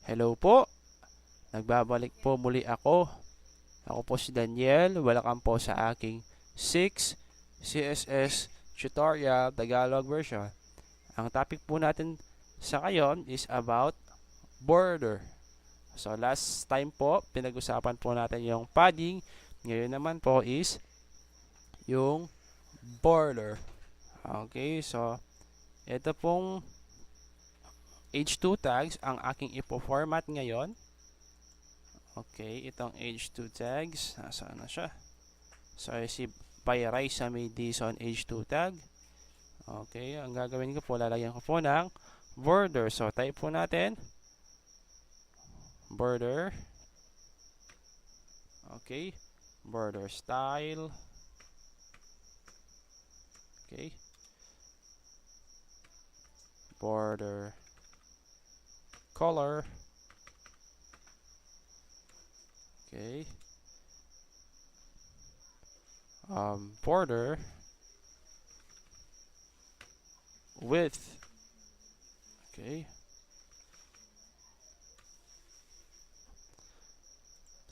Hello po, nagbabalik po muli ako. Ako po si Daniel, welcome po sa aking 6 CSS tutorial Tagalog version. Ang topic po natin sa ngayon is about border. So last time po, pinag-usapan po natin yung padding. Ngayon naman po is yung border. Okay, so ito pong H2 tags ang aking ipo-format ngayon. Okay, itong H2 tags, nasaan na siya? So, si Pyrai sa may Dison H2 tag. Okay, ang gagawin ko po, lalagyan ko po ng border. So, type po natin border. Okay, border style. Okay, border color. Okay, border width. Okay,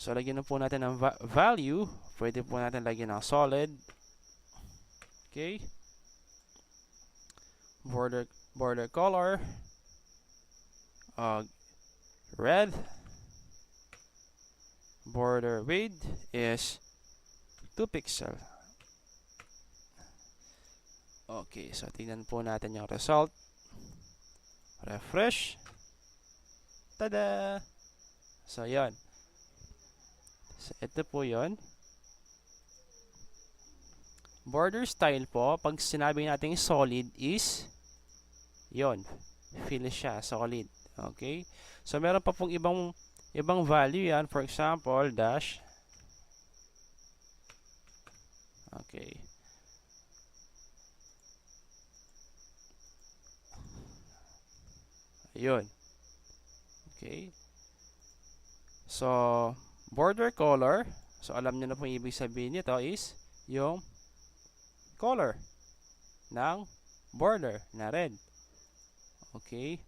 so lagyan na po natin ng value. Pwede po natin lagyan ng solid. Okay, border color red. Border width is 2 pixel. Okay, so tingnan po natin yung result. Refresh. Tada! So, yon. So, ito po yon. Border style po, pag sinabi natin solid is yon. Fill siya, solid. Okay? So, meron pa pong ibang value yan. For example, dash. Okay. Ayun. Okay. So, border color. So, alam niyo na po ibig sabihin nito is yung color ng border na red. Okay.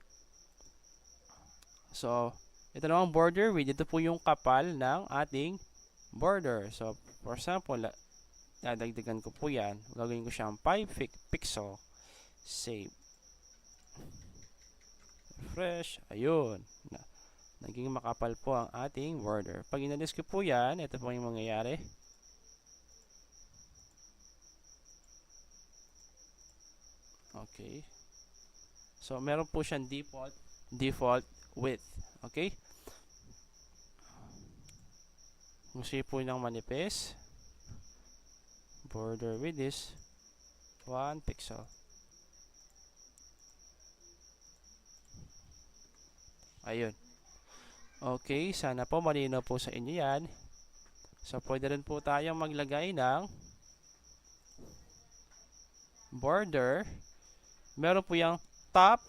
So, ito namang border width. Ito po yung kapal ng ating border. So, for example, dadagdagan ko po yan. Gagawin ko siyang 5 pixel. Save. Refresh. Ayun. Naging makapal po ang ating border. Pag inalis ko po yan, ito po yung mangyayari. Okay. So, meron po siyang default width. Okay? Gusto po ng manipis. Border width is 1 pixel. Ayun. Okay, sana po malinaw po sa inyo yan. So, pwede rin po tayong maglagay ng border. Meron po yung top,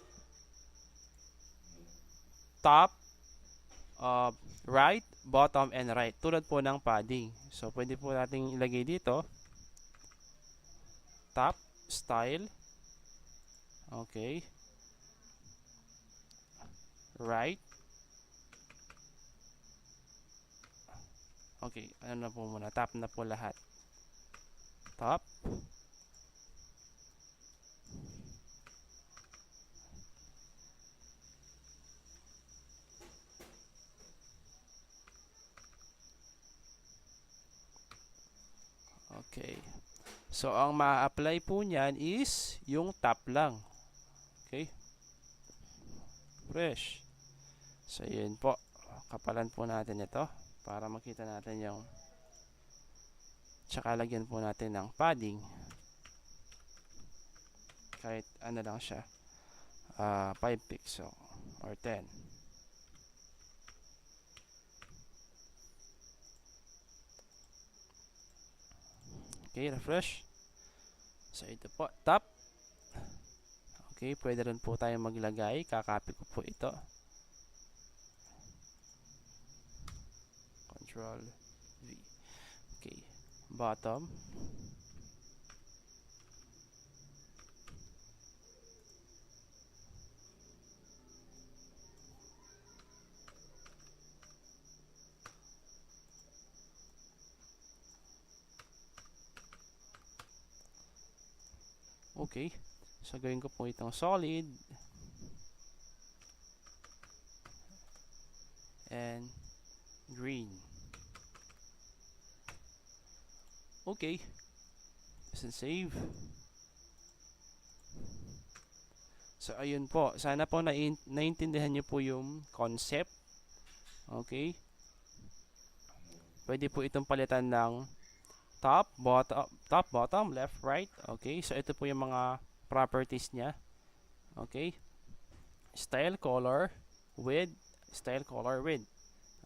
right, bottom, and right. Tulad po ng padding. So, pwede po natin ilagay dito. Top, style. Okay. Right. Okay, ano na po muna. Top na po lahat. Top. Okay. So, ang ma-apply po niyan is yung top lang. Okay. Fresh. So, yun po. Kapalan po natin ito para makita natin yung tsaka lagyan po natin ng padding. Kahit ano lang siya. 5 pixel or 10. Okay, refresh. So, ito po, top. Okay, pwede rin po tayo maglagay. Kakopy ko po ito. Control V. Okay, bottom. Okay. So, gawin ko po itong solid. And green. Okay. And save. So, ayun po. Sana po naintindihan nyo po yung concept. Okay. Pwede po itong palitan ng top, bottom, left, right. Okay. So, ito po yung mga properties niya. Okay. Style, color, width, style, color, width.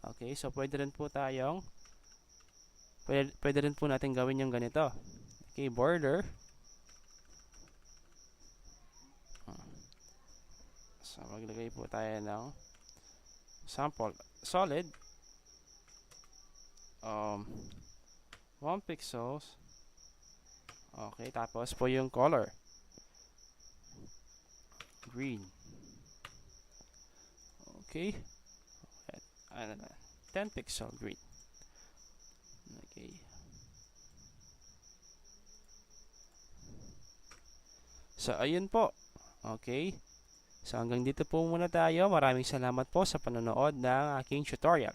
Okay. So, pwede rin po tayong pwede rin po natin gawin yung ganito. Okay. Border. So, maglagay po tayo ng sample solid 1 pixels. Okay, tapos po yung color green. Okay, 10 pixel green. Okay, so ayun po. Okay, so hanggang dito po muna tayo. Maraming salamat po sa panonood ng aking tutorial.